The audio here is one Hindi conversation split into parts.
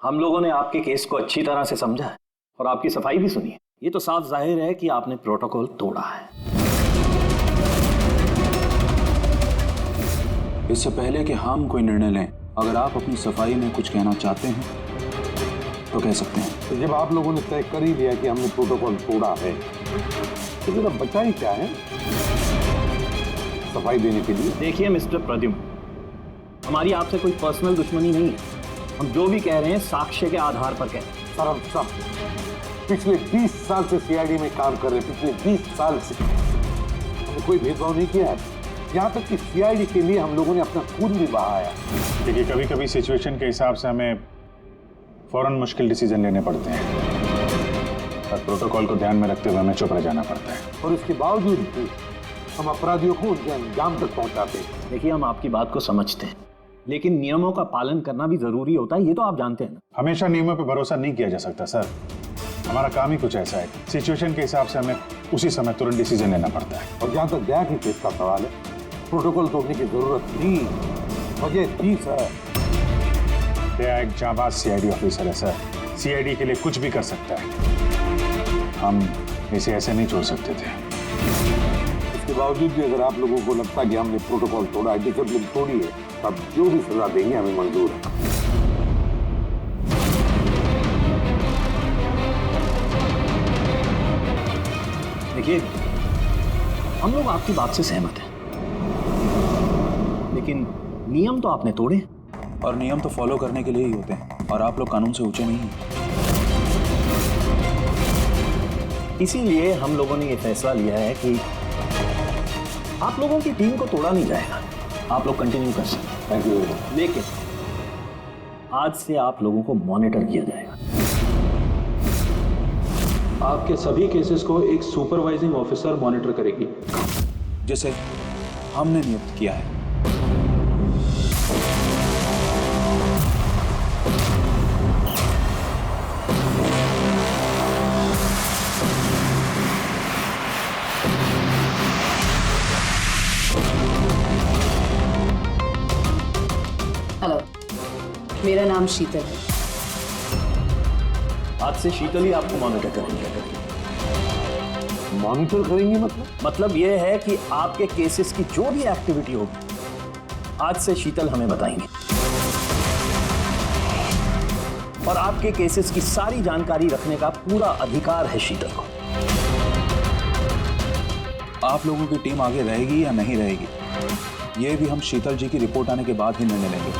हम लोगों ने आपके केस को अच्छी तरह से समझा है और आपकी सफाई भी सुनी है। ये तो साफ जाहिर है कि आपने प्रोटोकॉल तोड़ा है। इससे पहले कि हम कोई निर्णय लें, अगर आप अपनी सफाई में कुछ कहना चाहते हैं तो कह सकते हैं। तो जब आप लोगों ने तय कर ही लिया कि हमने प्रोटोकॉल तोड़ा है, तो मेरा बचा ही क्या है सफाई देने के लिए? देखिए मिस्टर प्रद्युम्न, हमारी आपसे कोई पर्सनल दुश्मनी नहीं है। हम जो भी कह रहे हैं साक्ष्य के आधार पर कह रहे हैं। सर हम सब पिछले 20 साल से सीआईडी में काम कर रहे हैं। पिछले 20 साल से हमने कोई भेदभाव नहीं किया है। यहाँ तक कि सीआईडी के लिए हम लोगों ने अपना खून भी बहाया। देखिए, कभी कभी सिचुएशन के हिसाब से हमें फौरन मुश्किल डिसीजन लेने पड़ते हैं और प्रोटोकॉल को ध्यान में रखते हुए हमें चुप रह जाना पड़ता है। और इसके बावजूद भी हम अपराधियों को उनके अंजाम तक पहुंचाते हैं। देखिए, हम आपकी बात को समझते हैं, लेकिन नियमों का पालन करना भी जरूरी होता है, ये तो आप जानते हैं ना। हमेशा नियमों पर भरोसा नहीं किया जा सकता सर। हमारा काम ही कुछ ऐसा है, सिचुएशन के हिसाब से हमें उसी समय तुरंत डिसीजन लेना पड़ता है। और जहाँ तक दया के केस का सवाल है, प्रोटोकॉल तोड़ने की जरूरत नहीं, वजह 30 है। दया एक जांबाज सीआईडी ऑफिसर है सर, सीआईडी के लिए कुछ भी कर सकता है। हम इसे ऐसे नहीं छोड़ सकते थे। इसके बावजूद भी अगर आप लोगों को लगता है कि हमने प्रोटोकॉल तोड़ा है, डिसिप्लिन तोड़ी है, तब जो भी सजा देंगे हमें मंजूर है। देखिए, हम लोग आपकी बात से सहमत हैं, लेकिन नियम तो आपने तोड़े और नियम तो फॉलो करने के लिए ही होते हैं, और आप लोग कानून से ऊंचे नहीं हैं। इसीलिए हम लोगों ने ये फैसला लिया है कि आप लोगों की टीम को तोड़ा नहीं जाएगा, आप लोग कंटिन्यू कर सकते हैं। Thank you. लेकिन आज से आप लोगों को मॉनिटर किया जाएगा। आपके सभी केसेस को एक सुपरवाइजिंग ऑफिसर मॉनिटर करेगी, जिसे हमने नियुक्त किया है। हेलो, मेरा नाम शीतल है। आज से शीतल ही आपको मॉनिटर करेंगे। मॉनिटर करेंगे मतलब ये है कि आपके केसेस की जो भी एक्टिविटी होगी, आज से शीतल हमें बताएंगे और आपके केसेस की सारी जानकारी रखने का पूरा अधिकार है शीतल को। आप लोगों की टीम आगे रहेगी या नहीं रहेगी, ये भी हम शीतल जी की रिपोर्ट आने के बाद ही निर्णय लेंगे।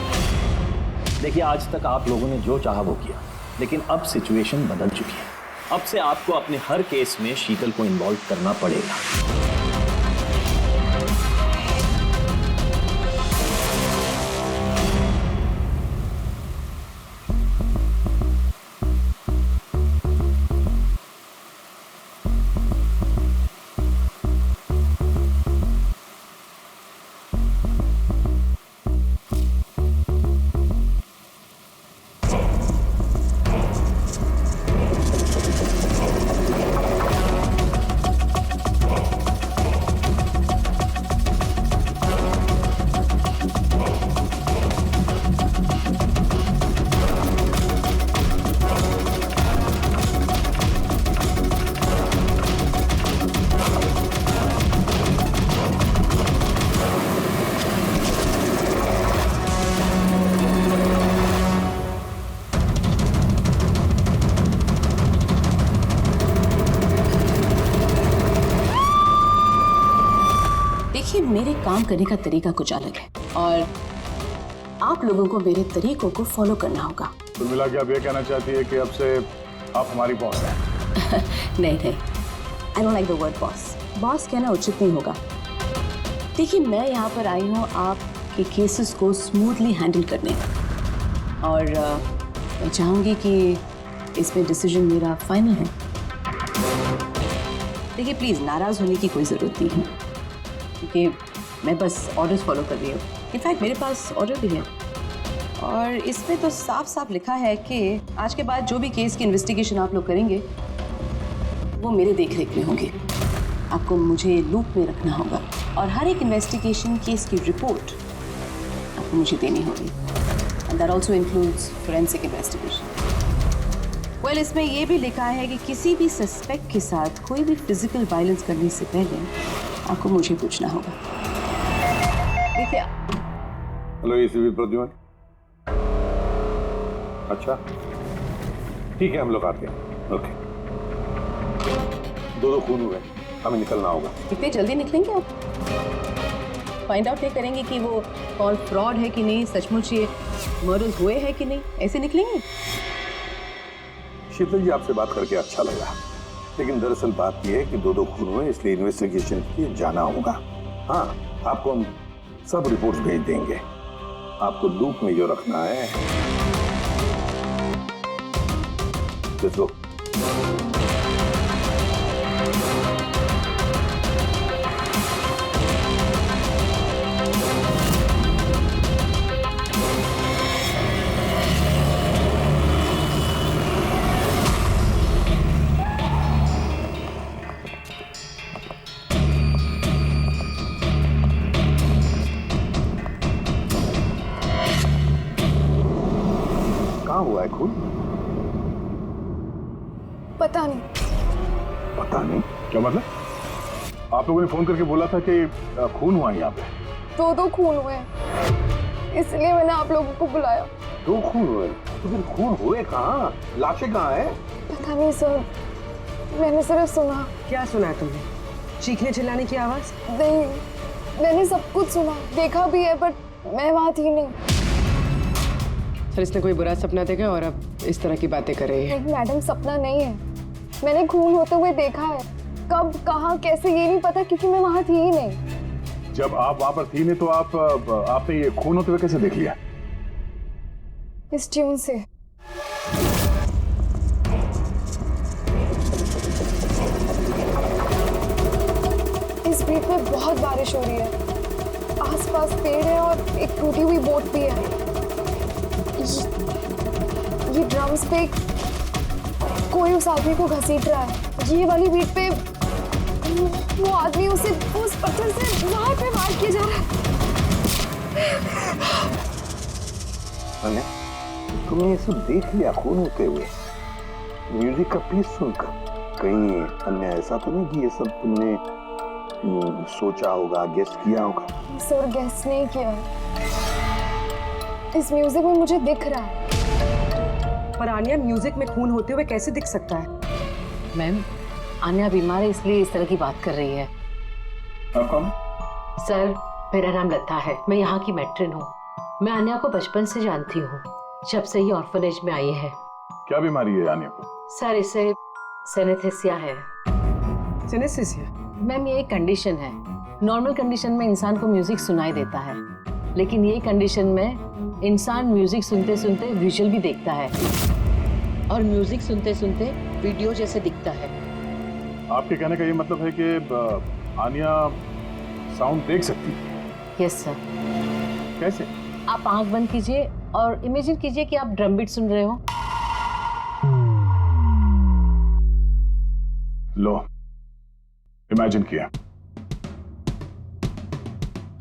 देखिए, आज तक आप लोगों ने जो चाहा वो किया, लेकिन अब सिचुएशन बदल चुकी है। अब से आपको अपने हर केस में शीतल को इन्वॉल्व करना पड़ेगा। देखिए, मेरे काम करने का तरीका कुछ अलग है और आप लोगों को मेरे तरीकों को फॉलो करना होगा। कुल मिला के आप ये कहना चाहती है कि अब से आप हमारी बॉस हैं? नहीं, I don't like the word boss. Boss कहना उचित नहीं होगा। देखिए, मैं यहाँ पर आई हूँ आपके केसेस को स्मूथली हैंडल करने, और मैं चाहूँगी कि इसमें डिसीजन मेरा फाइनल है। देखिए, प्लीज़ नाराज़ होने की कोई ज़रूरत नहीं है, क्योंकि मैं बस ऑर्डर्स फॉलो कर रही हूँ। इनफैक्ट मेरे पास ऑर्डर भी है और इसमें तो साफ साफ लिखा है कि आज के बाद जो भी केस की इन्वेस्टिगेशन आप लोग करेंगे वो मेरे देखरेख में होगी। आपको मुझे लूप में रखना होगा और हर एक इन्वेस्टिगेशन केस की रिपोर्ट आपको मुझे देनी होगी। and that also includes forensic investigation. Well, इसमें ये भी लिखा है कि किसी भी सस्पेक्ट के साथ कोई भी फिजिकल वायलेंस करने से पहले आपको मुझे पूछना होगा। देखिए, हेलो एसीपी प्रद्युमन। अच्छा ठीक है, हम लोग आते हैं। ओके, दो खून हुए, हमें निकलना होगा। इतने जल्दी निकलेंगे आप? फाइंड आउट नहीं करेंगे कि वो कॉल फ्रॉड है कि नहीं, सचमुच ये मर्डर्स हुए हैं कि नहीं, ऐसे निकलेंगे? शीतल जी, आपसे बात करके अच्छा लगा, लेकिन दरअसल बात यह है कि दो खून हुए, इसलिए इन्वेस्टिगेशन के लिए जाना होगा। हाँ, आपको हम सब रिपोर्ट्स भेज देंगे। आपको लूप में जो रखना है। Let's go. कहाँ हुआ है खून? पता नहीं। पता नहीं? क्या मतलब? आप लोगों ने फोन करके बोला था कि खून हुआ है यहाँ पे। दो खून हुए हैं, इसलिए मैंने आप लोगों को बुलाया। दो खून हुए? तो फिर खून हुए कहाँ? लाशें कहाँ हैं? पता नहीं सर, मैंने सिर्फ सुना। क्या सुना तुमने? चीखने चिल्लाने की आवाज? नहीं, मैंने सब कुछ सुना, देखा भी है, बट मैं वहाँ थी नहीं। सर, इसने कोई बुरा सपना देखा और अब इस तरह की बातें कर रही है। नहीं मैडम, सपना नहीं है, मैंने खून होते हुए देखा है। कब, कहाँ, कैसे, ये नहीं पता क्योंकि मैं वहाँ थी ही नहीं। जब आप वहां पर थी नहीं तो आपने ये खून होते हुए कैसे देख लिया? इस ट्यून से। इस बीट पे बहुत बारिश हो रही है, आसपास पेड़ है और एक टूटी हुई बोट भी है। ये ड्रम्स पे कोई उस आदमी को घसीट रहा है। ये वाली बीट पे वो आदमी उसे उस पत्थर से वहां पे वार किया जा रहा है। अने, तुमने ये सब देख लिया खून होते हुए, म्यूजिक का पीस सुनकर? कहीं अन्य ऐसा तो नहीं कि ये सब तुमने सोचा होगा, गेस किया होगा? सर, गेस नहीं किया है, इस म्यूजिक में मुझे दिख रहा है। पर आन्या, म्यूजिक में खून होते हुए कैसे दिख सकता है? मैम, आन्या बीमार है इसलिए इस तरह की बात कर रही है। आप कौन? सर, मेरा नाम लता है, मैं यहाँ की मैट्रिन हूँ। मैं आन्या को बचपन से जानती हूँ, जब से ही ऑर्फनेज में आई है। क्या बीमारी है आन्या को? सर, इसे सेनेस्थेसिया है। सिनेस्थेसिया? मैम, ये एक कंडीशन है। नॉर्मल कंडीशन में इंसान को म्यूजिक सुनाई देता है, लेकिन ये कंडीशन में इंसान म्यूजिक सुनते सुनते विजुअल भी देखता है और म्यूजिक सुनते सुनते वीडियो जैसे दिखता है। आपके कहने का ये मतलब है कि आन्या साउंड देख सकती है? Yes sir. कैसे? आप आंख बंद कीजिए और इमेजिन कीजिए कि आप ड्रम बीट सुन रहे हो। लो, इमेजिन किया।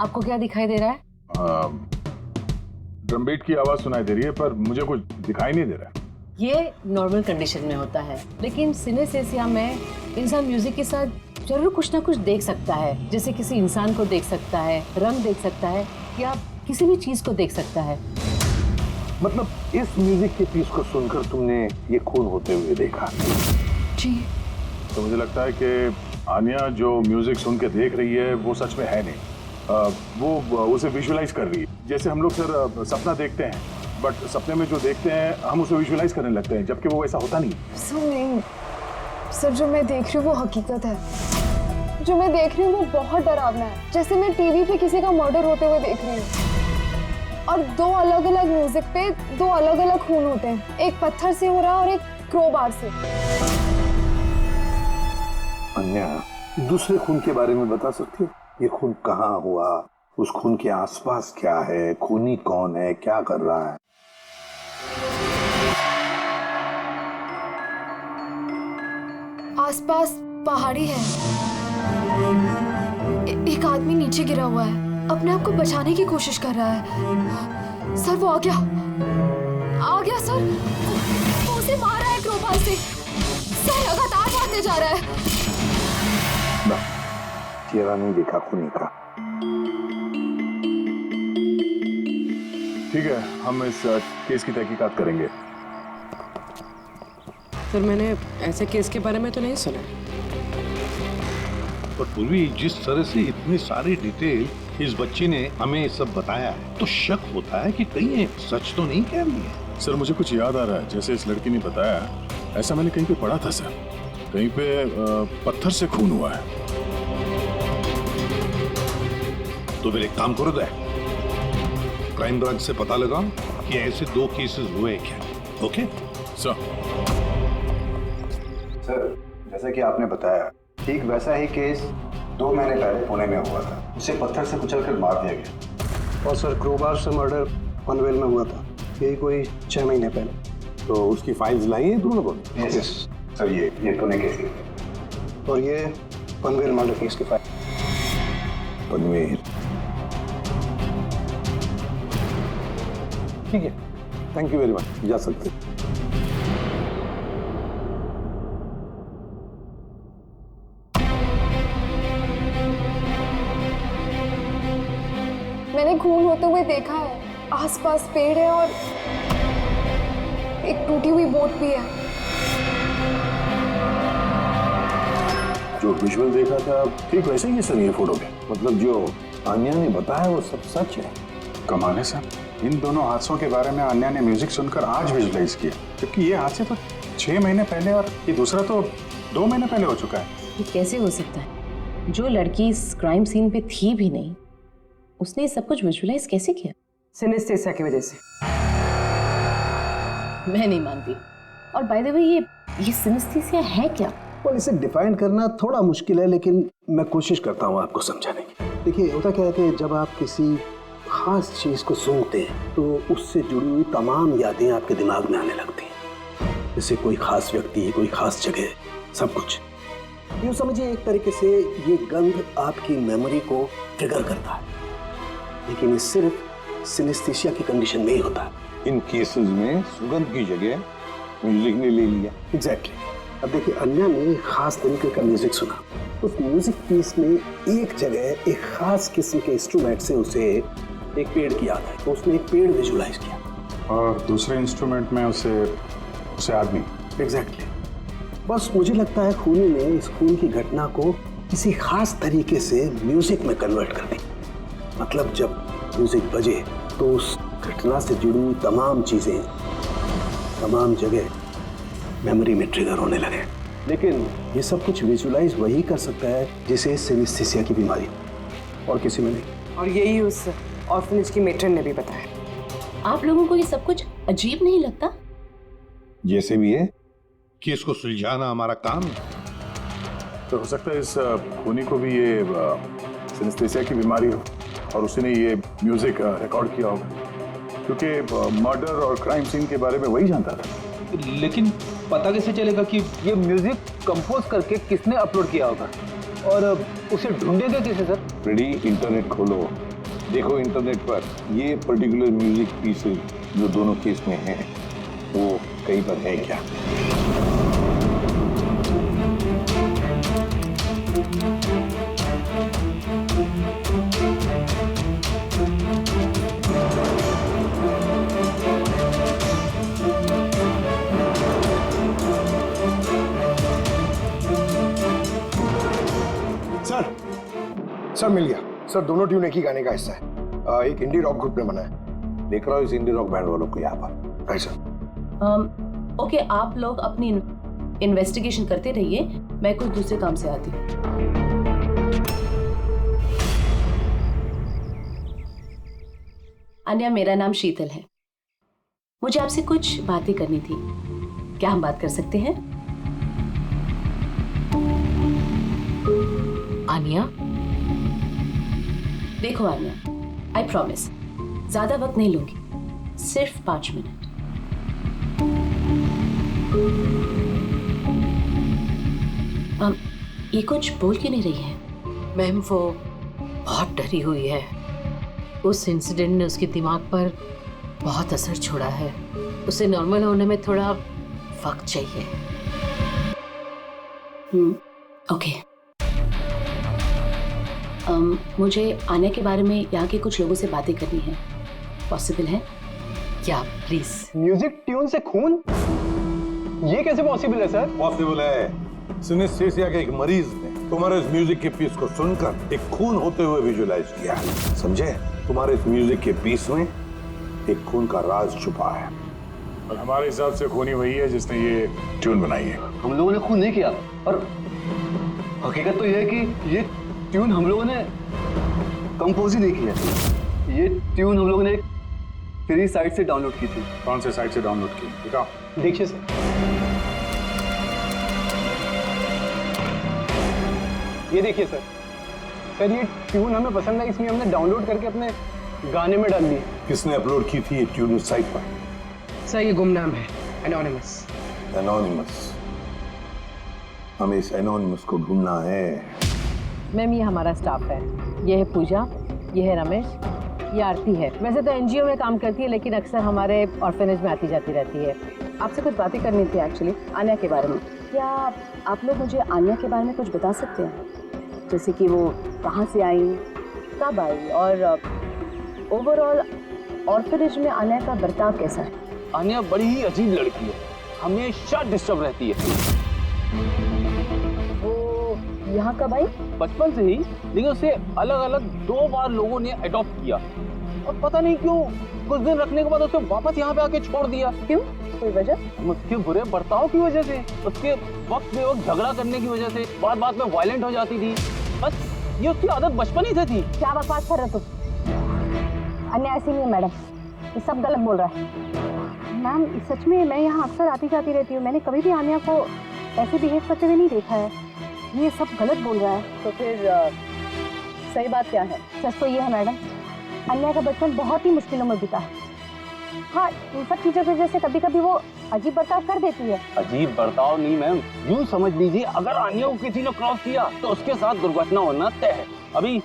आपको क्या दिखाई दे रहा है? ड्रम बीट की आवाज सुनाई दे रही है, पर मुझे कुछ दिखाई नहीं दे रहा है। ये नॉर्मल कंडीशन में होता है, लेकिन सिनेस्थेसिया में इंसान म्यूजिक के साथ जरूर कुछ ना कुछ देख सकता है, जैसे किसी इंसान को देख सकता है, रंग देख सकता है, या किसी भी चीज को देख सकता है। मतलब इस म्यूजिक के पीस को सुनकर तुमने ये खून होते हुए देखा? जी। तो मुझे लगता है कि आन्या जो म्यूजिक सुन के देख रही है वो सच में है नहीं, वो उसे विजुअलाइज कर रही है। जैसे हम लोग सर सपना देखते हैं, बट सपने में जो देखते हैं हम उसे विजुअलाइज करने लगते हैं, जबकि वो ऐसा होता नहीं। सर नहीं, सर जो मैं देख रही हूँ वो हकीकत है। जो मैं देख रही हूँ वो बहुत डरावना है, जैसे मैं टीवी पे किसी का मर्डर होते हुए देख रही हूँ। और दो अलग अलग म्यूजिक पे दो अलग अलग खून होते हैं, एक पत्थर से हो रहा है और एक क्रोबार से। अन्या, दूसरे खून के बारे में बता सकती हो? ये खून कहाँ हुआ, उस खून के आसपास क्या है, खूनी कौन है, क्या कर रहा है? आसपास पहाड़ी है, एक आदमी नीचे गिरा हुआ है, अपने आप को बचाने की कोशिश कर रहा है। सर वो आ गया सर। वो उसे मार रहा है क्रोबार से। सर लगातार मारते जा रहा है। चेहरा नहीं देखा खूनी का। ठीक है, हम इस केस की तहकीकात करेंगे। सर मैंने ऐसे केस के बारे में तो नहीं सुना। पर पूर्वी जिस तरह से इतनी सारी डिटेल इस बच्ची ने हमें सब बताया तो शक होता है कि कहीं ये सच तो नहीं कह रही है। सर मुझे कुछ याद आ रहा है, जैसे इस लड़की ने बताया, ऐसा मैंने कहीं पे पढ़ा था सर। कहीं पे पत्थर से खून हुआ है। तो फिर एक काम करो दे, क्राइम ब्रांच से पता लगाओ कि ऐसे 2 केसेस हुए क्या। Okay sir. सर जैसा कि आपने बताया, ठीक वैसा ही केस 2 महीने पहले पुणे में हुआ था। उसे पत्थर से कुचलकर मार दिया गया। और सर क्रोबार से मर्डर पनवेल में हुआ था, यही कोई 6 महीने पहले। तो उसकी फाइल्स लाई हैं तुम लोगों ने? यस सर, ये पुणे केस की। और ये पनवेल मर्डर केस की फाइल। पनवेल, ठीक है, थैंक यू वेरी मच, जा सकते। मैंने खून होते हुए देखा है। आसपास पेड़ है और एक टूटी हुई बोट भी है। जो विजुअल देखा था ठीक वैसे ही है सर ये फोटो में। मतलब जो आन्या ने बताया वो सब सच है। कमाल है सर, इन दोनों हादसों के बारे में आन्या ने म्यूजिक सुनकर आज विजुलाइज किया, जबकि ये हादसे तो 6 महीने पहले और ये दूसरा तो 2 महीने पहले हो चुका है। ये कैसे हो सकता है? जो लड़की इस क्राइम सीन पे थी भी नहीं, उसने ये सब कुछ विजुअलाइज कैसे किया? सिनेस्थेसिया की वजह से। मैं नहीं मानती। और बाय द वे ये सिनेस्थेसिया है क्या? और इसे डिफाइन करना थोड़ा मुश्किल है, लेकिन मैं कोशिश करता हूँ आपको समझाने की। देखिए होता क्या है कि जब आप किसी खास चीज को सुनते हैं तो उससे जुड़ी हुई तमाम यादें आपके दिमाग में आने लगती हैं। जैसे कोई खास व्यक्ति, कोई खास जगह, सब कुछ। यूँ समझिए एक तरीके से ये गंध आपकी मेमोरी को ट्रिगर करता है। लेकिन ये सिर्फ सिनेस्थेसिया की कंडीशन में ही होता है। इन केसेस में सुगंध की जगह म्यूजिक ने ले लिया। एग्जैक्टली। अब देखिए अन्या ने एक खास तरीके का म्यूजिक सुना। उस म्यूजिक पीस में एक जगह एक खास किस्म के इंस्ट्रूमेंट से उसे एक पेड़ की याद है, तो उसने एक पेड़ विजुलाइज किया। और दूसरे इंस्ट्रूमेंट में उसे आदमी। एग्जैक्टली। बस मुझे लगता है खूनी ने इस खून की घटना को किसी खास तरीके से म्यूजिक में कन्वर्ट कर दी। मतलब जब म्यूजिक बजे तो उस घटना से जुड़ी हुई तमाम चीजें, तमाम जगह मेमोरी में ट्रिगर होने लगे। लेकिन ये सब कुछ विजुलाइज वही कर सकता है जिसे सिनेस्थेसिया की बीमारी, और किसी में नहीं। और यही उस ऑर्फनेज की मेट्रन ने भी बताया। आप लोगों को ये सब कुछ अजीब नहीं लगता? जैसे भी है केस को सुलझाना हमारा काम है। तो हो सकता है इस खूनी को भी ये सिनेस्थेसिया की बीमारी हो और उसने ये म्यूजिक रिकॉर्ड किया होगा, क्योंकि मर्डर और क्राइम सीन के बारे में वही जानता था। लेकिन पता कैसे चलेगा कि ये म्यूजिक कंपोज करके किसने अपलोड किया होगा, और उसे ढूंढेगा कैसे सर? रेडी, इंटरनेट खोलो, देखो इंटरनेट पर ये पर्टिकुलर म्यूजिक पीसेस जो दोनों केस में हैं वो कहीं पर है क्या। सर मिल गया सर। दोनों ट्यून एक ही गाने का हिस्सा है। एक इंडी रॉक ग्रुप ने बनाया। देख रहा हूँ इस इंडी रॉक बैंड वालों को यहाँ पर। Right sir. ओके, आप लोग अपनी इन्वेस्टिगेशन करते रहिए, मैं कुछ दूसरे काम से आती हूँ। अन्या, मेरा नाम शीतल है। मुझे आपसे कुछ बातें करनी थी, क्या हम बात कर सकते हैं? आन्या, देखो आन्या, आई प्रॉमिस ज्यादा वक्त नहीं लूंगी, सिर्फ 5 मिनट। ये कुछ बोल क्यों नहीं रही है? मैम वो बहुत डरी हुई है। उस इंसिडेंट ने उसके दिमाग पर बहुत असर छोड़ा है। उसे नॉर्मल होने में थोड़ा वक्त चाहिए। ओके। मुझे आन्या के बारे में यहाँ के कुछ लोगों से बातें करनी है। पॉसिबल है क्या प्लीज? म्यूजिक ट्यून से खून, ये कैसे पॉसिबल है सर? पॉसिबल है। सिनेस्थेसिया के एक मरीज ने तुम्हारे इस म्यूजिक के पीस को सुनकर एक खून होते हुए विजुअलाइज किया। समझे? तुम्हारे इस म्यूजिक के पीस में एक खून का राज छुपा है। और हमारे हिसाब से खूनी वही है जिसने ये ट्यून बनाई है। हम लोगों ने खून नहीं किया, और हकीकत तो यह है कि ये ट्यून हम लोगों ने कंपोज ही नहीं किया। ये ट्यून हम लोगों ने एक फ्री साइट से डाउनलोड की थी। कौन से साइट से डाउनलोड की? दिखाओ। देखिए सर, ये देखिए सर। सर ये ट्यून हमें पसंद है, इसलिए हमने डाउनलोड करके अपने गाने में डाल दी। किसने अपलोड की थी ये ट्यून उस साइट पर? सर ये गुमनाम है, एनोनिमस। एनोनिमस। हमें इस एनोनिमस को ढूंढना है। मैम ये हमारा स्टाफ है। ये है पूजा, ये है रमेश, ये आरती है। वैसे तो एनजीओ में काम करती है लेकिन अक्सर हमारे ऑर्फेनेज में आती जाती रहती है। आपसे कुछ बातें करनी थी एक्चुअली आन्या के बारे में। क्या आप लोग मुझे आन्या के बारे में कुछ बता सकते हैं? जैसे कि वो कहाँ से आई, कब आई, और ओवरऑल ऑर्फेनेज में आन्या का बर्ताव कैसा है? आन्या बड़ी ही अजीब लड़की है, हमेशा डिस्टर्ब रहती है। यहाँ कब आई? बचपन से ही, लेकिन उसे अलग अलग 2 बार लोगों ने अडॉप्ट किया, और पता नहीं क्यों कुछ दिन रखने के बाद उसे वापस यहाँ पे आके छोड़ दिया। क्यों? कोई वजह? उसके बुरे बर्ताव की वजह से, उसके वक्त बेवक्त झगड़ा करने की वजह से, बात बात में वायलेंट हो जाती थी। बस ये उसकी आदत बचपन ही से थी। क्या बकवास कर रहे तुम? अन्य ऐसी नहीं है मैडम, ये सब गलत बोल रहा है। मैम सच में मैं यहाँ अक्सर आती जाती रहती हूँ, मैंने कभी भी आन्या को ऐसे बिहेव करते हुए नहीं देखा है। ये सब गलत बोल रहा है। तो फिर सही बात क्या है? सच तो ये है मैडम, अन्या का बचपन बहुत ही मुश्किलों में बीता है। हाँ, इन सब चीज़ों की वजह से कभी कभी वो अजीब बर्ताव कर देती है। अजीब बर्ताव नहीं मैम, यूँ समझ लीजिए अगर आन्या को किसी ने क्रॉस किया तो उसके साथ दुर्घटना होना तय है। अभी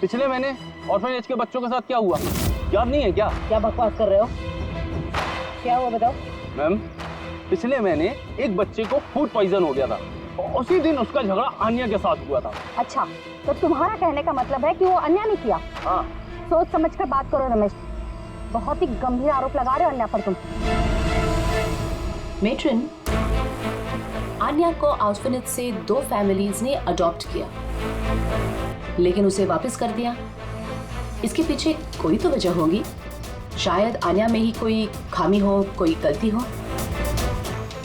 पिछले महीने ऑर्फनेज के बच्चों के साथ क्या हुआ याद नहीं है क्या? क्या बकवास कर रहे हो? क्या हुआ बताओ? मैम पिछले महीने एक बच्चे को फूड पॉइजन हो गया था, उसी दिन उसका झगड़ा आन्या के साथ हुआ था। अच्छा, तो तुम्हारा कहने का मतलब है कि वो अन्याय नहीं किया? हाँ। सोच समझ कर बात करो रमेश, बहुत ही गंभीर आरोप लगा रहे हो अन्या पर तुम। मेट्रन, आन्या को ऑर्फनेज से 2 फैमिलीज ने अडॉप्ट किया, लेकिन उसे वापस कर दिया। इसके पीछे कोई तो वजह होगी। शायद आन्या में ही कोई खामी हो, कोई गलती हो।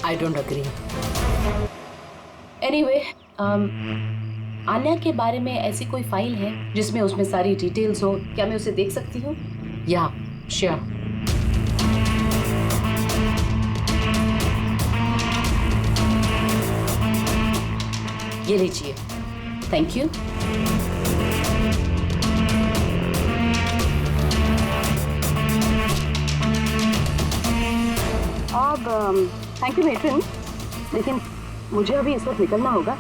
I don't agree. Anyway, Anya के बारे में ऐसी कोई फाइल है जिसमें उसमें सारी डिटेल्स हो? क्या मैं उसे देख सकती हूँ? या श्योर। ये लीजिए। Thank you. अब थैंक यू मेट्रन, लेकिन मुझे अभी इस वक्त निकलना होगा।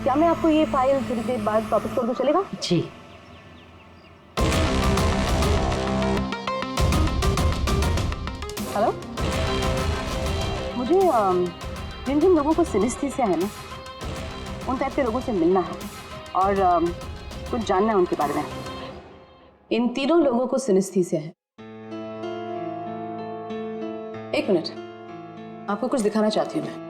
क्या मैं आपको ये फाइल थोड़ी देर बाद वापस कर दूं, चलेगा? जी। हेलो, मुझे जिन जिन लोगों को सिनेस्थीसिया है ना, उन टाइप के लोगों से मिलना है और कुछ जानना है उनके बारे में। इन तीनों लोगों को सिनेस्थीसिया है। एक मिनट, आपको कुछ दिखाना चाहती हूँ मैं।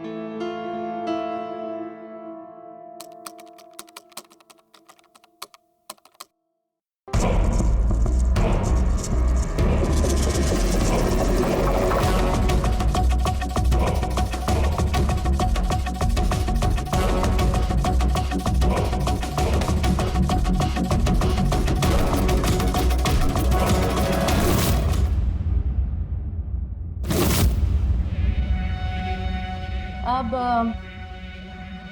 अब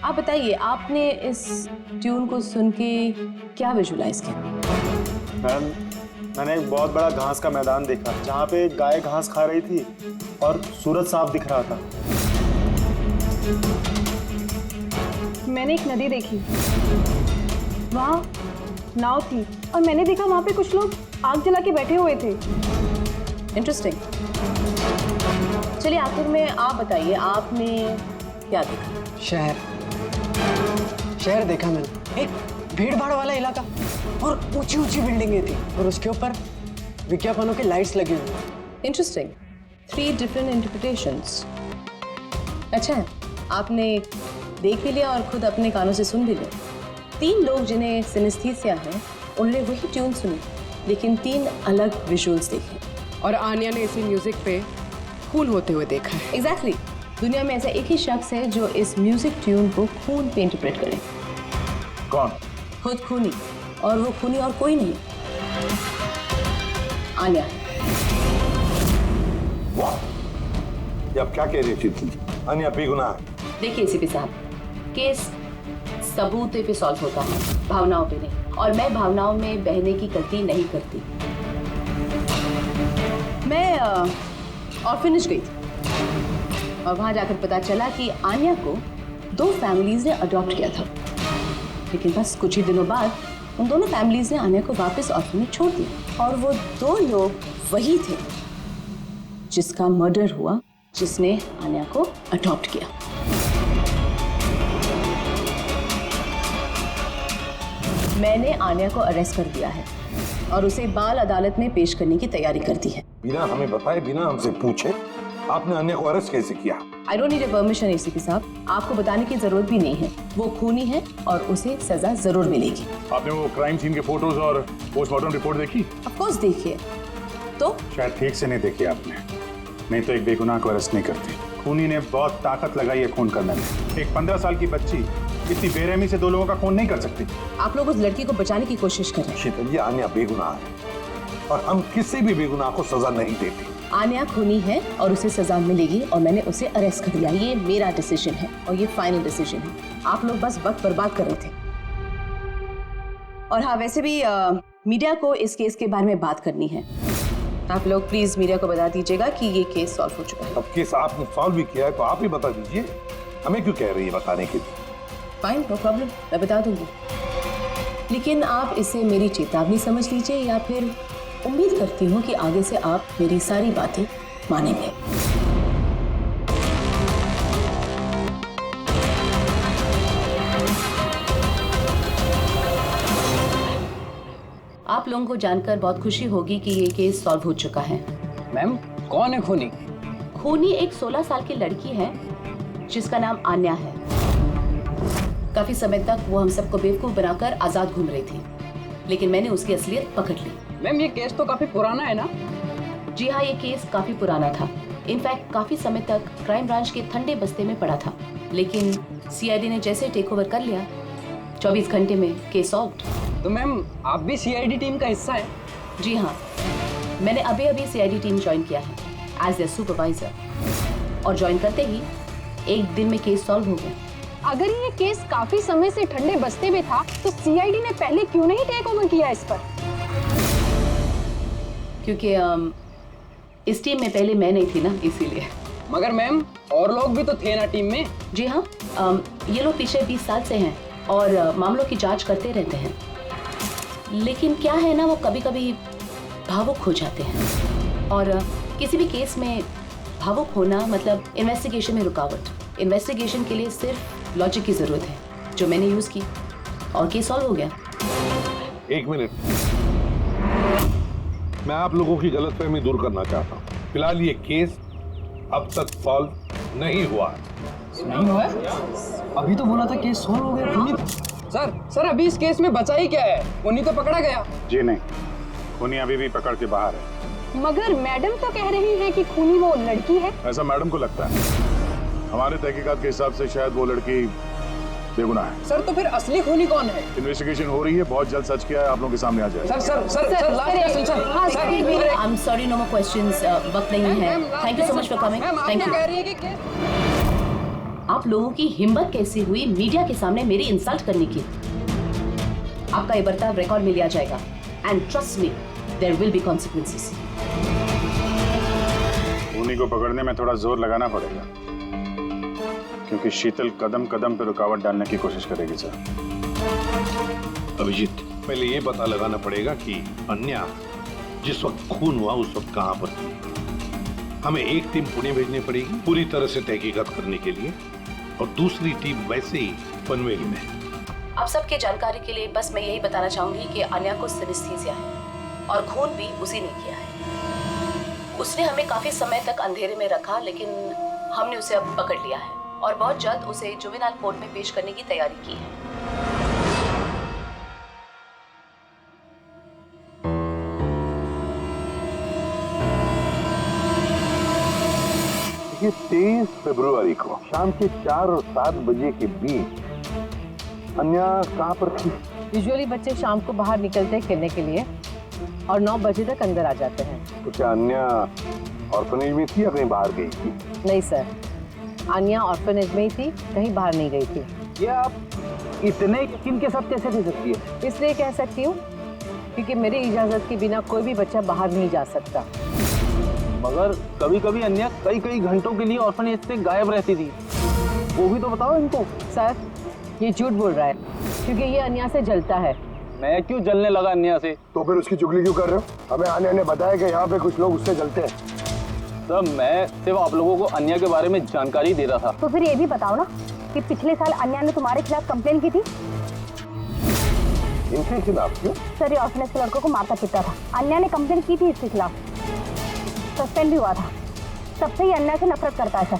आप बताइए, आपने इस ट्यून को सुन के क्या विजुलाइज किया? मैम, मैंने एक बहुत बड़ा घास का मैदान देखा जहाँ पे एक गाय घास खा रही थी और सूरज साफ दिख रहा था। मैंने एक नदी देखी, वहाँ नाव थी और मैंने देखा वहाँ पे कुछ लोग आग जला के बैठे हुए थे। इंटरेस्टिंग। चलिए आखिर में आप बताइए, आपने क्या देखा? शहर देखा मैंने, एक भीड़ भाड़ वाला इलाका और ऊंची ऊंची बिल्डिंगें थी और उसके ऊपर विज्ञापनों के लाइट्स लगे हुए। इंटरेस्टिंग। 3 different interpretations. अच्छा है, आपने देख भी लिया और खुद अपने कानों से सुन भी लिया। 3 लोग जिन्हें सिनेस्थीसिया है उन्होंने वही ट्यून सुनी, लेकिन 3 अलग विजुअल्स देखे। और आन्या ने इसी म्यूजिक पे खून होते हुए देखा है। एग्जैक्टली। दुनिया में ऐसा एक ही शख्स है जो इस म्यूजिक ट्यून को खून पे इंटरप्रेट करे। कौन? खुद खूनी, और वो खूनी और कोई नहीं, आन्या। ये आप क्या कह रही थी? आन्या बेगुनाह है। देखिए एसीपी साहब, केस सबूत पे सॉल्व होता है, भावनाओं पे नहीं, और मैं भावनाओं में बहने की गलती नहीं करती। मैं ऑर्फनेज गई थी और वहां जाकर पता चला कि आन्या को 2 फैमिलीज ने अडॉप्ट किया था, लेकिन बस कुछ ही दिनों बाद उन दोनों फैमिलीज ने आन्या को वापस ऑर्फनेज छोड़ दिया। और वो 2 लोग वही थे जिसका मर्डर हुआ, जिसने आन्या को अडॉप्ट किया। मैंने आन्या को अरेस्ट कर दिया है और उसे बाल अदालत में पेश करने की तैयारी कर दी है। बिना हमें बताए, बिना हमसे पूछे आपने आन्या को अरेस्ट कैसे किया? I don't need a permission ACP साहब, आपको बताने की जरूरत भी नहीं है। वो खूनी है और उसे सजा जरूर मिलेगी। आपने वो क्राइम सीन के फोटोज और पोस्टमार्टम रिपोर्ट देखी? ऑफ कोर्स देखिए। तो शायद ठीक से नहीं देखी आपने, नहीं तो एक बेगुनाह को अरेस्ट नहीं करती। खूनी ने बहुत ताकत लगाई है खून करने में। एक 15 साल की बच्ची इतनी बेरहमी से 2 लोगों का खून नहीं कर सकती। आप लोग उस लड़की को बचाने की कोशिश कर रहे हैं। शीतल, ये आन्या बेगुनाह है और हम किसी भी बेगुनाह को सजा नहीं देते। आन्या खूनी है और उसे सजा मिलेगी और मैंने उसे अरेस्ट कर लिया। ये मेरा डिसीजन है और ये फाइनल डिसीजन है। आप लोग बस वक्त बर्बाद कर रहे थे। और हाँ, वैसे भी मीडिया को इस केस के बारे में बात करनी है। आप लोग प्लीज मीडिया को बता दीजिएगा कि ये केस सॉल्व हो चुका है। अब केस आपने सॉल्व भी किया है तो आप ही बता दीजिए, हमें क्यों कह रही है बताने के लिए? फाइन, नो प्रॉब्लम, मैं बता दूंगी। लेकिन आप इसे मेरी चेतावनी समझ लीजिए या फिर उम्मीद करती हूँ कि आगे से आप मेरी सारी बातें मानेंगे। आप लोगों को जानकर बहुत खुशी होगी कि ये केस सॉल्व हो चुका है। मैम, कौन है खूनी? खूनी एक 16 साल की लड़की है जिसका नाम आन्या है। काफी समय तक वो हम सबको बेवकूफ बनाकर आजाद घूम रही थी, लेकिन मैंने उसकी असलियत पकड़ ली। मैम, ये केस तो काफी पुराना है ना? जी हाँ, ये केस काफी पुराना था। इनफैक्ट काफी समय तक क्राइम ब्रांच के ठंडे बस्ते में पड़ा था, लेकिन सीआईडी ने जैसे टेक ओवर कर लिया, 24 घंटे में केस सॉल्व। तो मैम, आप भी सीआईडी टीम का हिस्सा है? जी हाँ, मैंने अभी सीआईडी टीम ज्वाइन किया है एज देयर सुपरवाइजर, और ज्वाइन करते ही एक दिन में केस सॉल्व हो गया। अगर ये केस काफी समय से ठंडे बस्ते में था तो सीआईडी ने पहले क्यों नहीं टेक ओवर किया इस पर? क्योंकि इस टीम में पहले मैं नहीं थी ना, इसीलिए। मगर मैम, और लोग भी तो थे ना टीम में? जी हाँ, ये लोग पिछले 20 साल से हैं और मामलों की जांच करते रहते हैं। लेकिन क्या है ना, वो कभी कभी भावुक हो जाते हैं, और किसी भी केस में भावुक होना मतलब इन्वेस्टिगेशन में रुकावट। इन्वेस्टिगेशन के लिए सिर्फ लॉजिक की जरूरत है, जो मैंने यूज की, और केस सॉल्व हो गया। 1 मिनट, मैं आप लोगों की गलतफहमी दूर करना चाहता हूँ। फिलहाल ये केस अब तक सॉल्व नहीं हुआ है। नहीं हुआ है? अभी तो बोला था केस सॉल्व हो गया। सर, अभी इस केस में बचा ही क्या है? खूनी तो पकड़ा गया। जी नहीं, खूनी अभी भी पकड़ के बाहर है। मगर मैडम तो कह रही है कि खूनी वो लड़की है। ऐसा मैडम को लगता है। हमारे तहकीकात के हिसाब से शायद वो लड़की बेगुनाह है। सर, तो फिर असली खूनी कौन है? इन्वेस्टिगेशन हो रही है, बहुत जल्द सच क्या है आप लोगों के सामने आ जाएगा। I am sorry, no more questions, वक्त नहीं है। Thank you so much for coming. Thank you. आप लोगों की हिम्मत कैसी हुई मीडिया के सामने मेरी इंसल्ट करने की? आपका ये बर्ताव रिकॉर्ड में लिया जाएगा, and trust me, there will be consequences. खूनी को पकड़ने में थोड़ा जोर लगाना पड़ेगा, क्योंकि शीतल कदम कदम पे रुकावट डालने की कोशिश करेगी सर। अभिजीत, पहले ये पता लगाना पड़ेगा कि अन्या जिस वक्त खून हुआ उस वक्त कहां पर थी? हमें एक टीम पुणे भेजनी पड़ेगी पूरी तरह से तहकीकात करने के लिए, और दूसरी टीम वैसे ही पनवेल में। आप सबके जानकारी के लिए बस मैं यही बताना चाहूंगी कि अन्या को सिनेस्थीसिया है और खून भी उसी ने किया है। उसने हमें काफी समय तक अंधेरे में रखा, लेकिन हमने उसे अब पकड़ लिया है और बहुत जल्द उसे जुवेनाइल कोर्ट में पेश करने की तैयारी की है। ये 23 फरवरी को शाम के 4 और 7 बजे के बीच अन्या कहाँ पर थी? यूजुअली बच्चे शाम को बाहर निकलते हैं खेलने के लिए और 9 बजे तक अंदर आ जाते हैं। तो क्या अन्या ऑर्फनेज में थी या कहीं बाहर गई थी? नहीं सर, अन्या ऑर्फनेज में ही थी, कहीं बाहर नहीं गई थी। ये आप इतने यकीन के साथ कैसे कह सकती है? इसलिए कह सकती हूँ क्योंकि मेरी इजाजत के बिना कोई भी बच्चा बाहर नहीं जा सकता। मगर कभी कभी अन्या कई घंटों के लिए ऑर्फनेज से गायब रहती थी, वो भी तो बताओ इनको। सर ये झूठ बोल रहा है क्योंकि ये अन्या से जलता है। मैं क्यों जलने लगा अन्या से? तो फिर उसकी चुगली क्यों कर रहे हो? हमें अन्या ने बताया कि यहाँ पे कुछ लोग उससे जलते हैं। सर मैं सिर्फ आप लोगों को अन्या के बारे में जानकारी दे रहा था। तो फिर ये भी बताओ ना कि पिछले साल अन्या ने तुम्हारे खिलाफ कंप्लेन की थी। इनके खिलाफ क्यों? सर ये ऑर्फनेज के लड़कों को मारता पीटता था। अन्या ने कंप्लेन की थी इसके खिलाफ, सस्पेंड भी हुआ था। तब से ही अन्या से नफरत करता है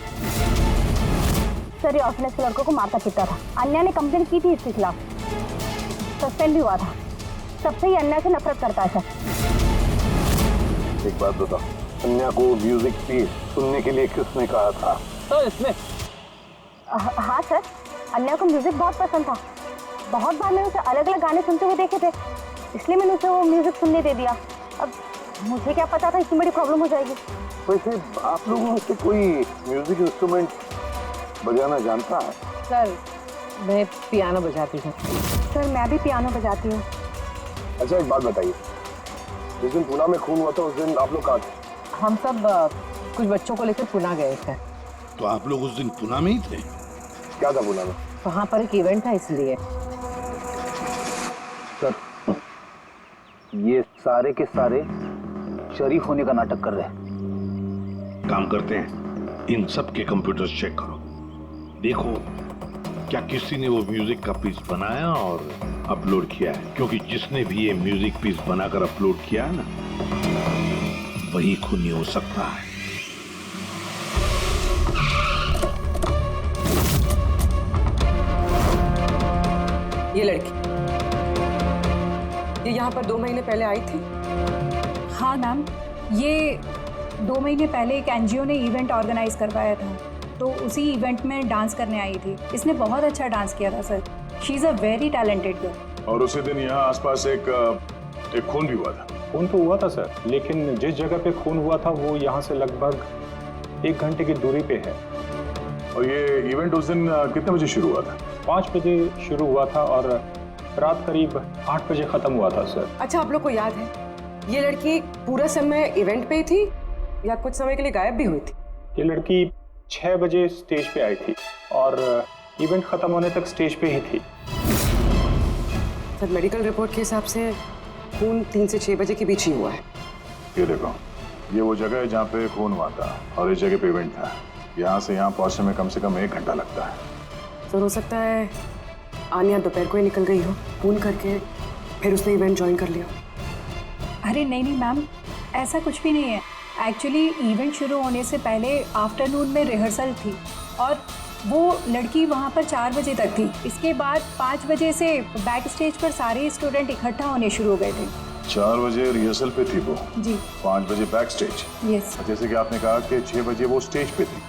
सर ये ऑर्फनेज के लड़कों को मारता पीटता था। अन्या ने कंप्लेन की थी इसके खिलाफ, सस्पेंड भी हुआ था। तब से ही अन्या से नफरत करता है एक बात बताओ, अन्या को म्यूजिक पीस सुनने के लिए किसने कहा था? तो इसमें हाँ सर, अन्या को म्यूजिक बहुत पसंद था। बहुत बार मैंने उसे अलग अलग गाने सुनते हुए देखे थे, इसलिए मैंने उसे वो म्यूजिक सुनने दे दिया। अब मुझे क्या पता था इतनी बड़ी प्रॉब्लम हो जाएगी। वैसे आप लोगों में से कोई म्यूजिक इंस्ट्रूमेंट बजाना जानता है? सर मैं पियानो बजाती हूँ। सर मैं भी पियानो बजाती हूँ। अच्छा एक बात बताइए, जिस दिन पुणे में खून हुआ था उस दिन आप लोग कहाँ थे? हम सब कुछ बच्चों को लेकर पुणे गए थे। तो आप लोग उस दिन पुणे में ही थे? क्या था पुणे में? वहाँ पर एक इवेंट था इसलिए। सर ये सारे के सारे शरीफ होने का नाटक कर रहे हैं। काम करते हैं, इन सब के कंप्यूटर्स चेक करो, देखो क्या किसी ने वो म्यूजिक का पीस बनाया और अपलोड किया है, क्योंकि जिसने भी ये म्यूजिक पीस बनाकर अपलोड किया है ना, वही खूनी हो सकता है। ये लड़की ये यहाँ पर 2 महीने पहले आई थी। हाँ मैम, ये 2 महीने पहले एक एनजीओ ने इवेंट ऑर्गेनाइज करवाया था, तो उसी इवेंट में डांस करने आई थी। इसने बहुत अच्छा डांस किया था sir. She is a very talented girl. और उसी दिन यहाँ आसपास एक खून भी हुआ था। खून तो हुआ था सर, लेकिन जिस जगह पे खून हुआ था वो यहाँ से लगभग 1 घंटे की दूरी पे है। और ये इवेंट उस दिन कितने बजे शुरू हुआ था? 5 बजे शुरू हुआ था और रात करीब 8 बजे खत्म हुआ था सर। अच्छा आप लोग को याद है ये लड़की पूरा समय इवेंट पे ही थी या कुछ समय के लिए गायब भी हुई थी? ये लड़की 6 बजे स्टेज पे आई थी और इवेंट खत्म होने तक स्टेज पे ही थी। सर मेडिकल रिपोर्ट के हिसाब से खून 3 से 6 बजे के बीच ही हुआ है। ये देखो, ये वो जगह है जहाँ पे खून हुआ था और इस जगह पे इवेंट था। यहाँ से यहाँ पहुँचने में कम से कम 1 घंटा लगता है। सर हो सकता है आनिया दोपहर को ही निकल गई हो, खून करके फिर उसने इवेंट ज्वाइन कर लिया। अरे नहीं मैम, ऐसा कुछ भी नहीं है। एक्चुअली इवेंट शुरू होने से पहले आफ्टरनून में रिहर्सल थी और वो लड़की वहाँ पर 4 बजे तक थी। इसके बाद 5 बजे से बैक स्टेज पर सारे स्टूडेंट इकट्ठा होने शुरू हो गए थे। 4 बजे रिहर्सल पे थी वो जी। 5 बजे बैक स्टेज। यस। जैसे कि आपने कहा कि 6 बजे वो स्टेज पे थी।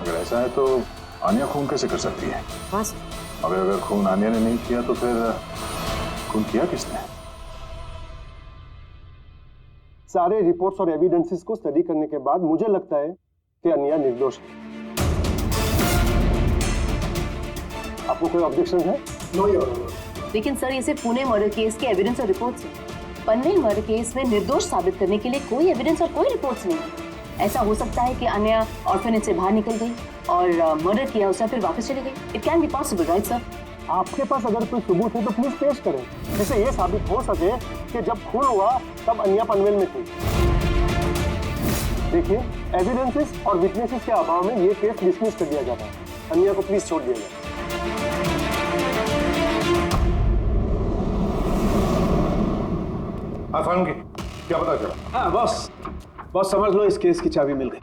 अगर ऐसा है तो आनिया खून कैसे कर सकती है? हाँ। अगर खून आनिया ने नहीं किया तो फिर खून किया किसने? सारे रिपोर्ट्स और एविडेंसेस को स्टडी करने के बाद मुझे लगता है कि अन्या निर्दोष है। आपको कोई ऑब्जेक्शन है? No your honour. लेकिन सर ये सिर्फ पुणे मर्डर केस के एविडेंस और रिपोर्ट्स हैं। पनवेल मर्डर केस में निर्दोष साबित करने के लिए कोई एविडेंस और कोई रिपोर्ट्स नहीं है। ऐसा हो सकता है कि अन्या ऑर्फनेज से बाहर निकल गई और मर्डर किया उसने फिर वापस चली गई। It can be possible, right sir? आपके पास अगर कोई सबूत है तो प्लीज पेश करें, जिससे ये साबित हो सके कि जब खून हुआ तब अन्या पनवेल में थी। देखिए, एविडेंसेस और विटनेसेस के अभाव में ये केस डिसमिस कर दिया जाता है। अन्या को प्लीज छोड़ दिया जाए। क्या पता चला? हाँ बॉस समझ लो, इस केस की चाबी मिल गई।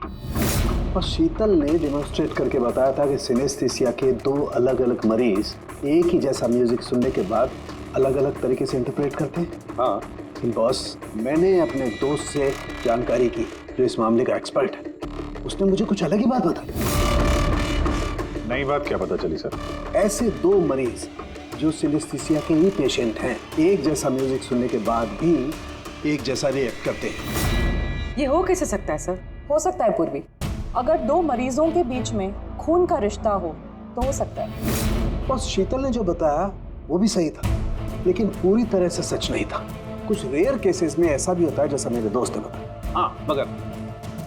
और शीतल ने डेमोन्स्ट्रेट करके बताया था कि सिनेस्थीसिया के 2 अलग अलग मरीज एक ही जैसा म्यूजिक सुनने के बाद अलग अलग तरीके से इंटरप्रेट करते हैं। हाँ बॉस, मैंने अपने दोस्त से जानकारी की जो इस मामले का एक्सपर्ट है। उसने मुझे कुछ अलग ही बात बताई। नई बात क्या पता चली सर? ऐसे 2 मरीज जो सिनेस्थीसिया के ही पेशेंट हैं, एक जैसा म्यूजिक सुनने के बाद भी एक जैसा रिएक्ट करते हैं। ये हो कैसे सकता है सर? हो सकता है पूर्वी, अगर 2 मरीजों के बीच में खून का रिश्ता हो तो हो सकता है। और शीतल ने जो बताया वो भी सही था, लेकिन पूरी तरह से सच नहीं था। कुछ रेयर केसेस में ऐसा भी होता है जैसा मेरे दोस्त ने बताया। हाँ, मगर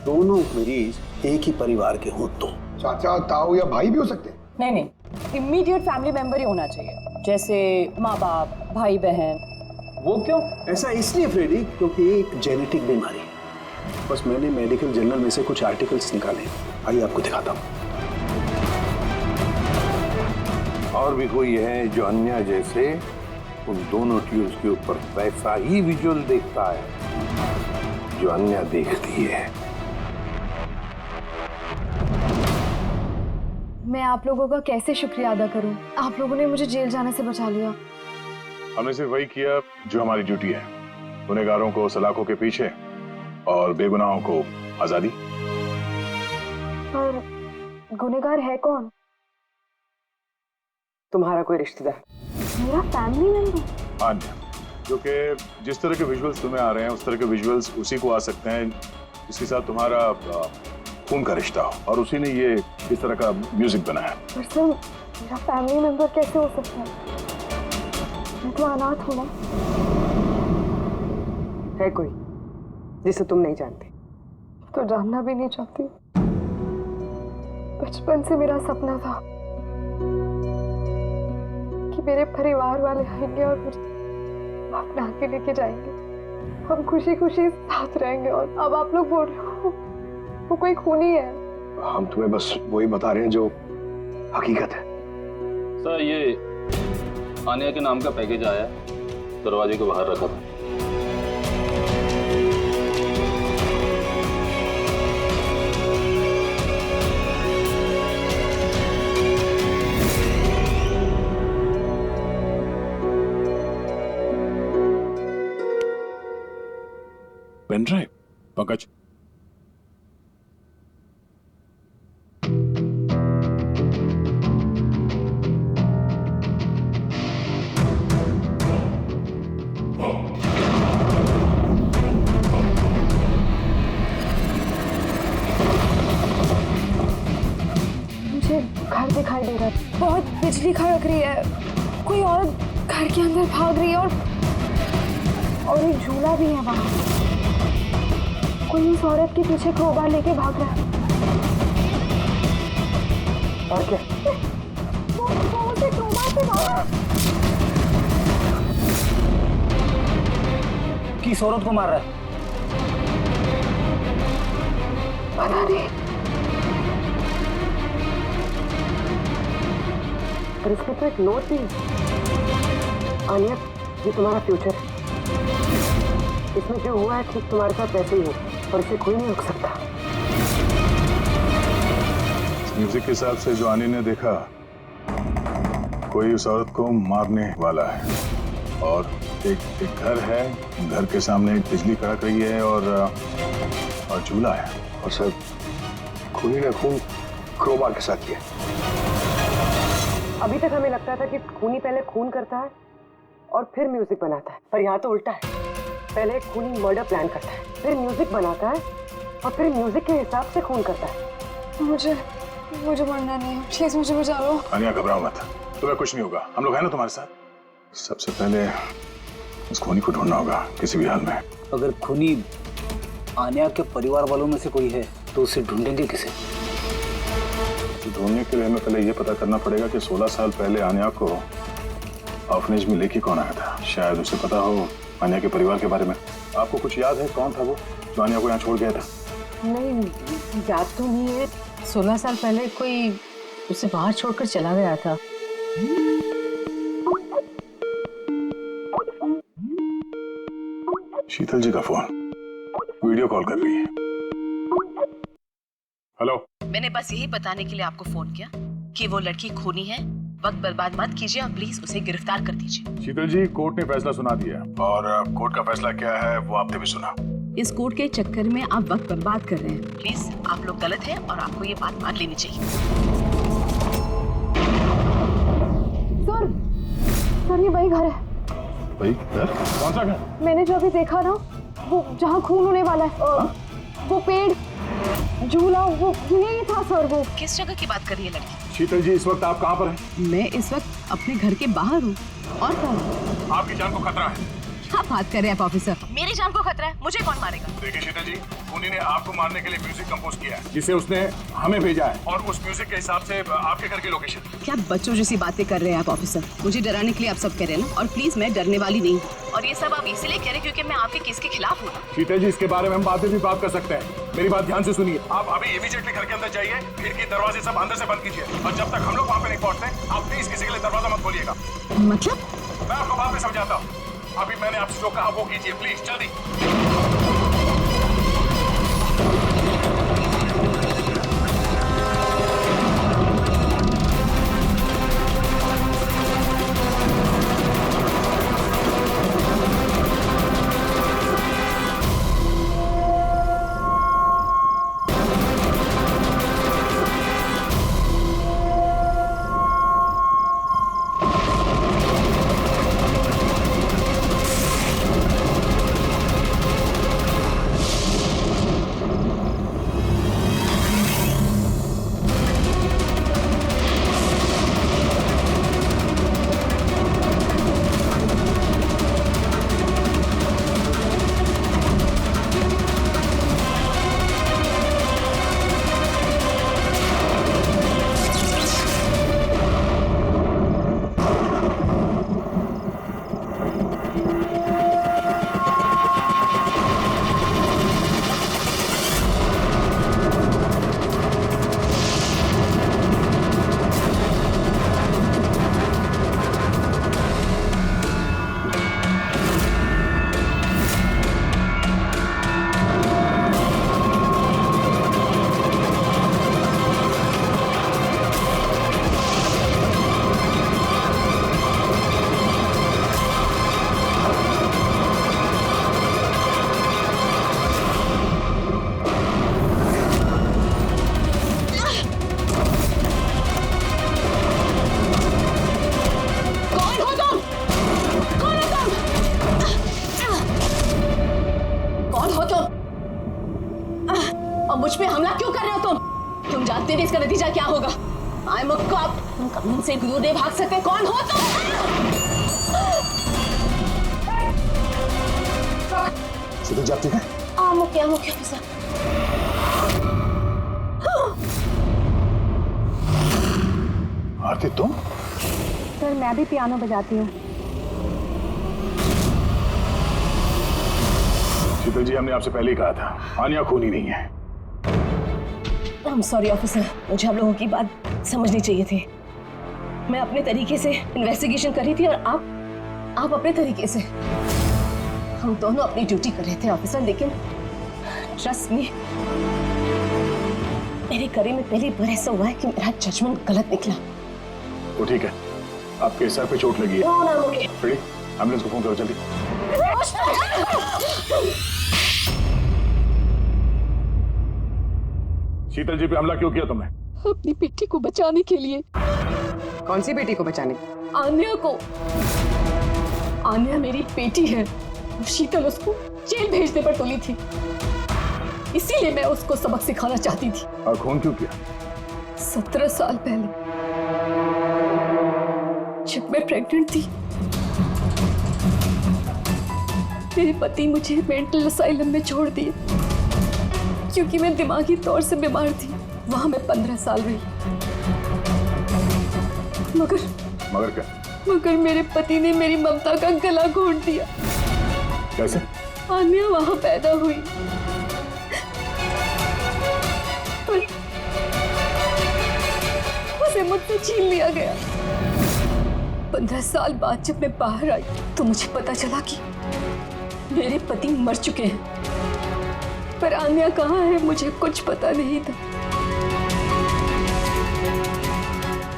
दोनों मरीज एक ही परिवार के हो तो चाचा, ताऊ या भाई भी हो सकते हैं। नहीं, इमीडिएट फैमिली मेंबर ही होना चाहिए, जैसे माँ बाप, भाई बहन। वो क्यों? ऐसा इसलिए फ्रेडी क्योंकि एक जेनेटिक बीमारी है। बस मैंने मेडिकल जर्नल में से कुछ आर्टिकल्स निकाले, आइए आपको दिखाता हूँ। और भी कोई है जो अन्या जैसे उन दोनों ट्यूब्स के ऊपर वैसा ही विजुअल देखता है जो अन्या देखती है? मैं आप लोगों का कैसे शुक्रिया अदा करूं? आप लोगों ने मुझे जेल जाने से बचा लिया। हमने सिर्फ वही किया जो हमारी ड्यूटी है, गुनहगारों को सलाखों के पीछे और बेगुनाहों को आजादी। पर गुनहगार है कौन? तुम्हारा कोई रिश्तेदार। मेरा फैमिली मेंबर? हाँ, जो कि जिस तरह के विजुअल्स तुम्हें आ रहे हैं उस तरह के विजुअल्स उसी को आ सकते हैं जिसके साथ तुम्हारा खून का रिश्ता हो, और उसी ने ये इस तरह का म्यूजिक बनाया। पर सर, मेरा फैमिली मेंबर कैसे हो सकता है? मैं तो अनाथ हूँ ना। है कोई जिसे तुम नहीं जानते? तो जानना भी नहीं चाहती। बचपन से मेरा सपना था कि मेरे परिवार वाले आएंगे और मुझे अपना के लेके जाएंगे, हम खुशी खुशी साथ रहेंगे। और अब आप लोग बोल रहे हो वो कोई खूनी है। हम तुम्हें बस वही बता रहे हैं जो हकीकत है। सर, ये आनिया के नाम का पैकेज आया, दरवाजे के बाहर रखा था। Pen drive, Pankaj. मुझे घर दिखाई दे रहा है, बहुत बिजली खड़क रही है, कोई औरत घर के अंदर भाग रही है और एक झूला भी है वहां। कोई उस औरत के पीछे क्रोबार लेके भाग रहा है। और क्या? वो उसे क्रोबार से मारा। किस औरत को मार रहा है? पता नहीं। पर इसमें तो एक नोट भी है। आनिया, ये तुम्हारा फ्यूचर है। इसमें जो हुआ है ठीक तुम्हारे साथ वैसे ही हो, और इसे कोई नहीं रोक सकता। म्यूजिक के हिसाब से जो आनी ने देखा, कोई उस औरत को मारने वाला है, और एक घर है, घर के सामने बिजली कड़क रही है और झूला है। और सर, खूनी ने खून क्रोबार के साथ किया। अभी तक हमें लगता था कि खूनी पहले खून करता है और फिर म्यूजिक बनाता है, पर यहाँ तो उल्टा है। पहले खूनी मर्डर प्लान करता है, फिर म्यूजिक बनाता है और फिर म्यूजिक के हिसाब से खून करता है। मुझे मरना नहीं है, प्लीज मुझे बचा लो। आनिया, घबराओ मत, तुम्हें कुछ नहीं होगा, हम लोग हैं ना तुम्हारे साथ। सबसे पहले उस खूनी को ढूंढना होगा किसी भी हाल में। अगर खूनी आनिया के परिवार वालों में से कोई है तो उसे ढूंढेंगे किसे? ढूंढने के लिए हमें पहले ये पता करना पड़ेगा कि 16 साल पहले आनिया को ऑर्फनेज में लेके कौन आया था? शायद उसे पता हो आन्या के परिवार के बारे में। आपको कुछ याद है कौन था वो जो आन्या को यहाँ छोड़ गया था? नहीं, याद तो नहीं है। 16 साल पहले कोई उसे बाहर छोड़कर चला गया था। शीतल जी का फोन, वीडियो कॉल कर रही है। हेलो। मैंने बस यही बताने के लिए आपको फोन किया कि वो लड़की खूनी है। वक्त बर्बाद मत कीजिए और प्लीज उसे गिरफ्तार कर दीजिए। शीतल जी, कोर्ट ने फैसला सुना दिया और कोर्ट का फैसला क्या है वो आपने भी सुना। इस कोर्ट के चक्कर में आप वक्त बर्बाद कर रहे हैं। प्लीज, आप लोग गलत हैं और आपको ये बात मान लेनी चाहिए। सर ये वही घर है। भाई घर? कौन सा घर? मैंने जो अभी देखा ना, वो जहाँ खून होने वाला है, वो पेड़, झूला, वो यही था सर। वो किस जगह की बात कर रही है लड़की? शीतल जी, इस वक्त आप कहाँ पर हैं? मैं इस वक्त अपने घर के बाहर हूँ। और कौन? आपकी जान को खतरा है। क्या बात कर रहे हैं आप ऑफिसर? मेरी जान को खतरा है? मुझे कौन मारेगा? देखिए शीतल जी, खूनी ने आपको मारने के लिए म्यूजिक कंपोज किया है जिसे उसने हमें भेजा है और उस म्यूजिक के हिसाब से आपके घर की लोकेशन। क्या बच्चों जैसी बातें कर रहे हैं आप ऑफिसर? मुझे डराने के लिए आप सब कह रहे हैं ना? और प्लीज, मैं डरने वाली नहीं हूँ और ये सब आप इसीलिए कह रहे हैं क्योंकि मैं आपके केस के खिलाफ हूँ। शीतल जी, इसके बारे में हम बाद में भी बात कर सकते हैं। मेरी बात ध्यान से सुनिए। आप अभी इमीडिएटली घर के अंदर जाइए, खिड़की दरवाजे सब अंदर से बंद कीजिए और जब तक हम लोग वहाँ पे नहीं पहुँचते आप प्लीज किसी के लिए दरवाजा मत खोलिएगा। मतलब? मैं आपको बाद में समझाता हूँ। अभी मैंने आपसे जो कहा वो कीजिए प्लीज, जल्दी। मुझ पे हमला क्यों कर रहे हो तुम? तुम जानते थे इसका नतीजा क्या होगा। I am a cop. तुम कानून से दूर नहीं भाग सकते। कौन हो तुम? शीतल जी, आप ठीक है? I'm okay, officer. आरती, तुम? सर, मैं भी पियानो बजाती हूँ। शीतल जी, हमने आपसे पहले ही कहा था आन्या खूनी नहीं है। I'm sorry ऑफिसर, मुझे आप लोगों की बात समझनी चाहिए थी। मैं अपने तरीके से इन्वेस्टिगेशन कर रही थी और आप अपने तरीके से। हम दोनों अपनी ड्यूटी कर रहे थे ऑफिसर, लेकिन ट्रस्ट मी, मेरे करियर में पहली बार ऐसा हुआ है कि मेरा जजमेंट गलत निकला। तो ठीक है, आपके सर पे चोट लगी है। रेडी? एम्बुलेंस को फोन करो जल्दी। शीतल जी पे हमला क्यों किया तुमने? अपनी बेटी को बचाने के लिए। कौन सी बेटी को बचाने? आन्या को। आन्या मेरी बेटी है। शीतल उसको जेल भेजने पर तुली थी, इसीलिए मैं उसको सबक सिखाना चाहती थी। और खून क्यों किया? 17 साल पहले जब मैं प्रेग्नेंट थी, मेरे पति मुझे मेंटल असाइलम में छोड़ दिए क्योंकि मैं दिमागी तौर से बीमार थी। वहां मैं 15 साल रही। मगर क्या? मगर मेरे पति ने मेरी ममता का गला घोंट दिया। कैसे? आन्या वहां पैदा हुई, पर उसे मुझसे छीन लिया गया। 15 साल बाद जब मैं बाहर आई तो मुझे पता चला कि मेरे पति मर चुके हैं, पर आन्या कहाँ है मुझे कुछ पता नहीं था।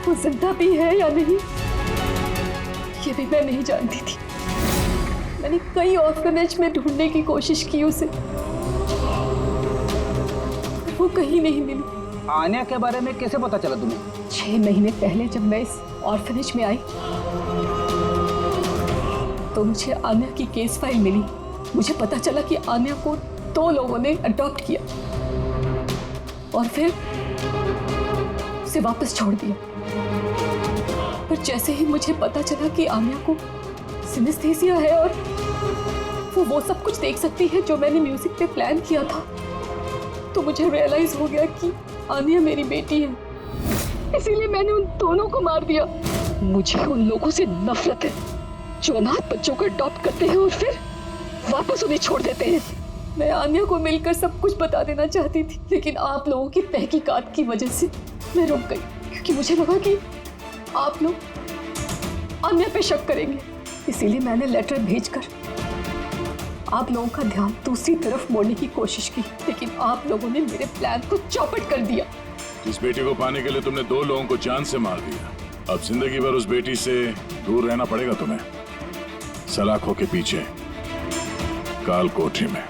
वो जिंदा भी है या नहीं ये भी मैं नहीं जानती थी। मैंने कई ऑर्फनेज में ढूंढने की कोशिश की उसे, वो कहीं नहीं मिली। आन्या के बारे में कैसे पता चला तुम्हें? 6 महीने पहले जब मैं इस ऑर्फनेज में आई तो मुझे आन्या की केस फाइल मिली। मुझे पता चला कि आन्या को 2 लोगों ने अडॉप्ट किया और फिर उसे वापस छोड़ दिया। पर जैसे ही मुझे पता चला कि आन्या को सिनेस्थेसिया है और वो सब कुछ देख सकती है जो मैंने म्यूजिक पे प्लान किया था, तो मुझे रियलाइज हो गया कि आन्या मेरी बेटी है। इसीलिए मैंने उन दोनों को मार दिया। मुझे उन लोगों से नफरत है जो अनाथ बच्चों को अडॉप्ट करते हैं और फिर वापस उन्हें छोड़ देते हैं। मैं आन्या को मिलकर सब कुछ बता देना चाहती थी, लेकिन आप लोगों की तहकीकात की वजह से मैं रुक गई, क्योंकि मुझे लगा कि आप लोग आन्या पे शक करेंगे। इसीलिए मैंने लेटर भेजकर आप लोगों का ध्यान दूसरी तरफ मोड़ने की कोशिश की, लेकिन आप लोगों ने मेरे प्लान को चौपट कर दिया। इस बेटी को पाने के लिए तुमने 2 लोगों को जान से मार दिया। अब जिंदगी भर उस बेटी से दूर रहना पड़ेगा तुम्हें, सलाखों के पीछे काल कोठरी में।